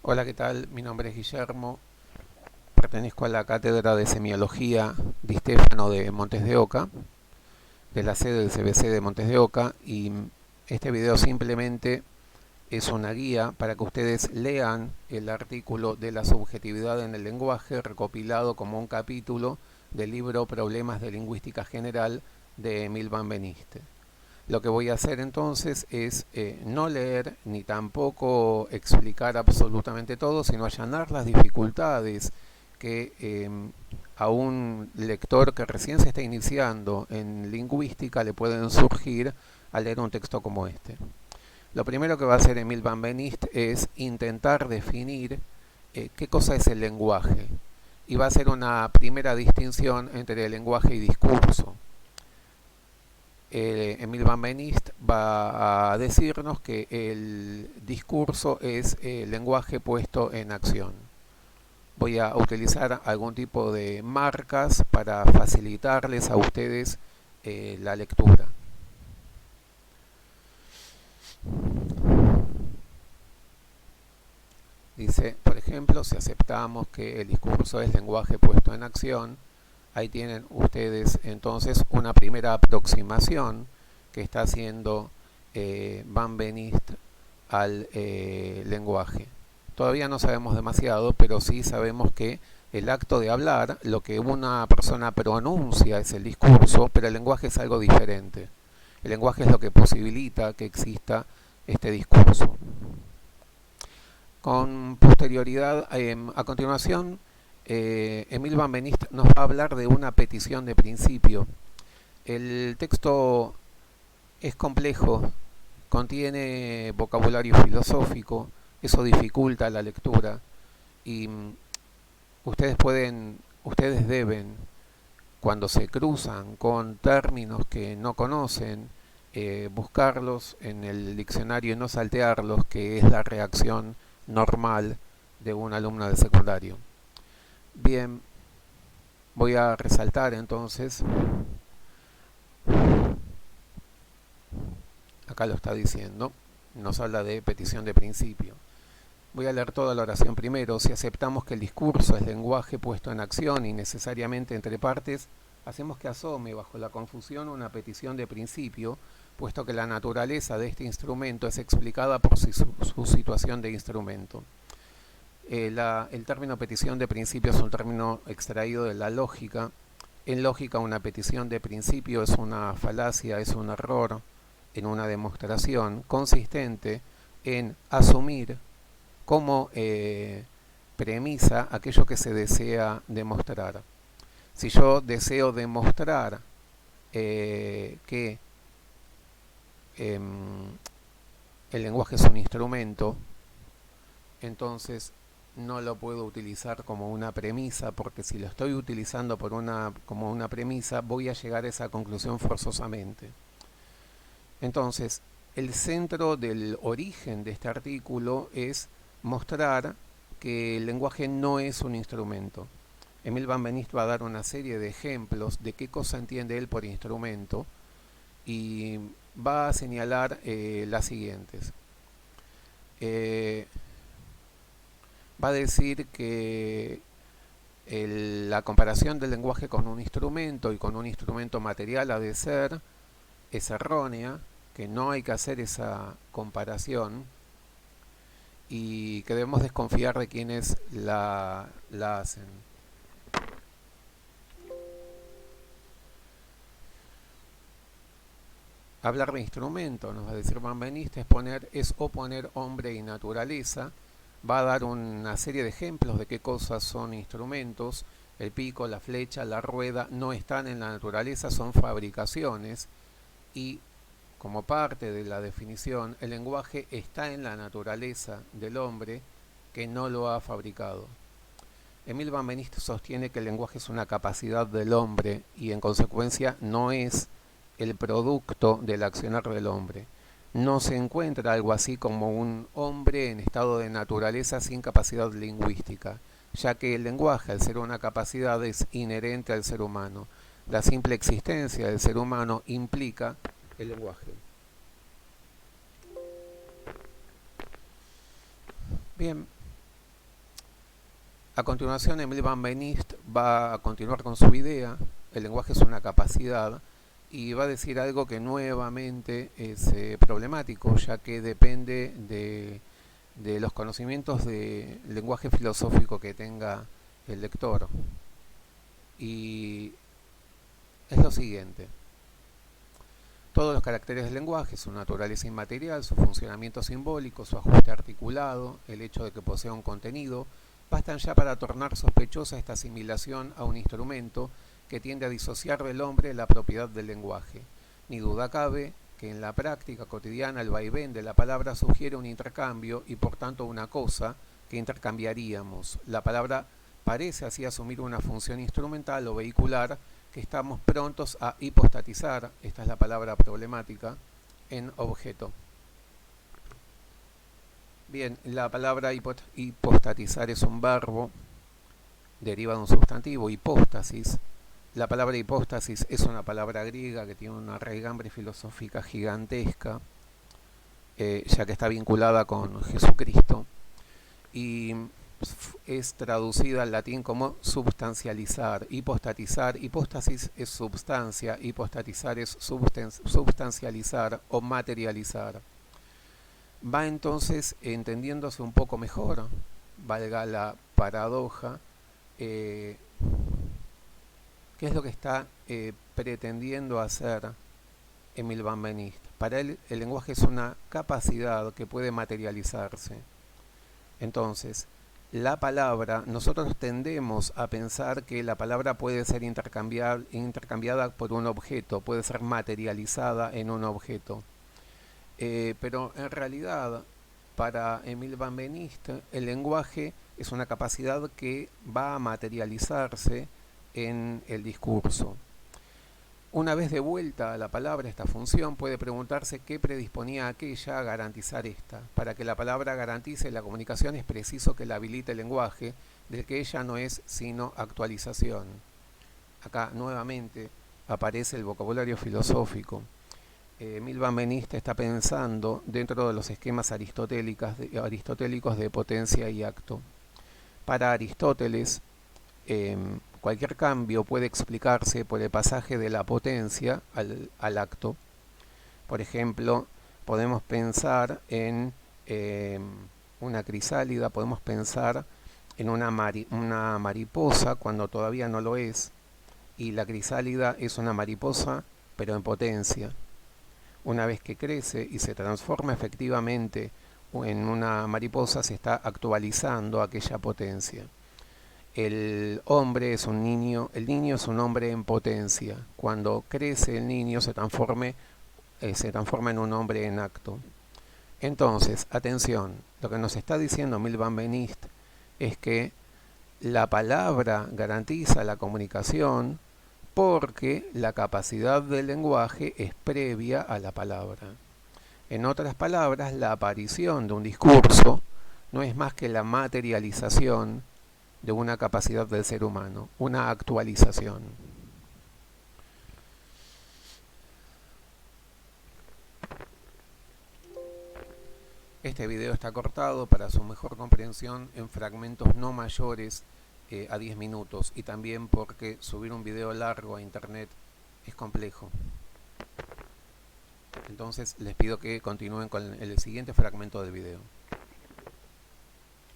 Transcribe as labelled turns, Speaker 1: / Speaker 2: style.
Speaker 1: Hola, ¿qué tal? Mi nombre es Guillermo, pertenezco a la Cátedra de Semiología Di Stefano de Montes de Oca, de la sede del CBC de Montes de Oca, y este video simplemente es una guía para que ustedes lean el artículo de la subjetividad en el lenguaje recopilado como un capítulo del libro Problemas de Lingüística General de Emil Van Beniste. Lo que voy a hacer entonces es no leer ni tampoco explicar absolutamente todo, sino allanar las dificultades que a un lector que recién se está iniciando en lingüística le pueden surgir al leer un texto como este. Lo primero que va a hacer Emil Van Benist es intentar definir qué cosa es el lenguaje, y va a hacer una primera distinción entre lenguaje y discurso. Emil Van Benist va a decirnos que el discurso es el lenguaje puesto en acción. Voy a utilizar algún tipo de marcas para facilitarles a ustedes la lectura. Dice, por ejemplo, si aceptamos que el discurso es lenguaje puesto en acción, ahí tienen ustedes entonces una primera aproximación que está haciendo Van Benist al lenguaje. Todavía no sabemos demasiado, pero sí sabemos que el acto de hablar, lo que una persona pronuncia es el discurso, pero el lenguaje es algo diferente. El lenguaje es lo que posibilita que exista este discurso. Con posterioridad, a continuación, Emil Van Benist nos va a hablar de una petición de principio. El texto es complejo, contiene vocabulario filosófico, eso dificulta la lectura y ustedes deben, cuando se cruzan con términos que no conocen, buscarlos en el diccionario y no saltearlos, que es la reacción normal de un alumno de secundario. Bien, voy a resaltar entonces, acá lo está diciendo, nos habla de petición de principio. Voy a leer toda la oración primero. Si aceptamos que el discurso es lenguaje puesto en acción y necesariamente entre partes, hacemos que asome bajo la confusión una petición de principio, puesto que la naturaleza de este instrumento es explicada por su situación de instrumento. El término petición de principio es un término extraído de la lógica. En lógica, una petición de principio es una falacia, es un error en una demostración consistente en asumir como premisa aquello que se desea demostrar. Si yo deseo demostrar que el lenguaje es un instrumento, entonces no lo puedo utilizar como una premisa, porque si lo estoy utilizando como una premisa, voy a llegar a esa conclusión forzosamente. Entonces, el centro del origen de este artículo es mostrar que el lenguaje no es un instrumento. Emil Van Benist va a dar una serie de ejemplos de qué cosa entiende él por instrumento y va a señalar las siguientes. Va a decir que la comparación del lenguaje con un instrumento y con un instrumento material ha de ser es errónea, que no hay que hacer esa comparación y que debemos desconfiar de quienes la hacen. Hablar de instrumento, nos va a decir Van Benist, es oponer hombre y naturaleza. Va a dar una serie de ejemplos de qué cosas son instrumentos. El pico, la flecha, la rueda no están en la naturaleza, son fabricaciones. Y como parte de la definición, el lenguaje está en la naturaleza del hombre que no lo ha fabricado. Emil Van Benist sostiene que el lenguaje es una capacidad del hombre y en consecuencia no es el producto del accionar del hombre. No se encuentra algo así como un hombre en estado de naturaleza sin capacidad lingüística, ya que el lenguaje, al ser una capacidad, es inherente al ser humano. La simple existencia del ser humano implica el lenguaje. Bien, A continuación, Emil van Benist va a continuar con su idea. El lenguaje es una capacidad y va a decir algo que nuevamente es problemático, ya que depende de los conocimientos del lenguaje filosófico que tenga el lector. Y es lo siguiente. Todos los caracteres del lenguaje, su naturaleza inmaterial, su funcionamiento simbólico, su ajuste articulado, el hecho de que posea un contenido, bastan ya para tornar sospechosa esta asimilación a un instrumento que tiende a disociar del hombre la propiedad del lenguaje. Ni duda cabe que en la práctica cotidiana el vaivén de la palabra sugiere un intercambio y por tanto una cosa que intercambiaríamos. La palabra parece así asumir una función instrumental o vehicular que estamos prontos a hipostatizar, esta es la palabra problemática, en objeto. Bien, la palabra hipostatizar es un verbo, deriva de un sustantivo, hipóstasis. La palabra hipóstasis es una palabra griega que tiene una raigambre filosófica gigantesca, ya que está vinculada con Jesucristo, y es traducida al latín como substancializar, hipostatizar. Hipóstasis es substancia, hipostatizar es substancializar o materializar. Va entonces entendiéndose un poco mejor, valga la paradoja, qué es lo que está pretendiendo hacer Emil van Benist. Para él el lenguaje es una capacidad que puede materializarse. Entonces, la palabra, nosotros tendemos a pensar que la palabra puede ser intercambiada por un objeto, puede ser materializada en un objeto. Pero en realidad, para Emil van Benist, el lenguaje es una capacidad que va a materializarse en el discurso. Una vez de vuelta a la palabra, esta función, puede preguntarse qué predisponía a aquella a garantizar esta. Para que la palabra garantice la comunicación es preciso que la habilite el lenguaje, del que ella no es sino actualización. Acá nuevamente aparece el vocabulario filosófico. Emil van Benist está pensando dentro de los esquemas aristotélicos de potencia y acto. Para Aristóteles, cualquier cambio puede explicarse por el pasaje de la potencia al acto. Por ejemplo, podemos pensar en una crisálida, podemos pensar en una mariposa cuando todavía no lo es, y la crisálida es una mariposa pero en potencia. Una vez que crece y se transforma efectivamente en una mariposa, se está actualizando aquella potencia. El hombre es un niño, el niño es un hombre en potencia. Cuando crece el niño se transforma en un hombre en acto. Entonces, atención, lo que nos está diciendo Emil van Benist es que la palabra garantiza la comunicación porque la capacidad del lenguaje es previa a la palabra. En otras palabras, la aparición de un discurso no es más que la materialización de una capacidad del ser humano, una actualización. Este video está cortado para su mejor comprensión en fragmentos no mayores a 10 minutos y también porque subir un video largo a internet es complejo. Entonces les pido que continúen con el siguiente fragmento del video.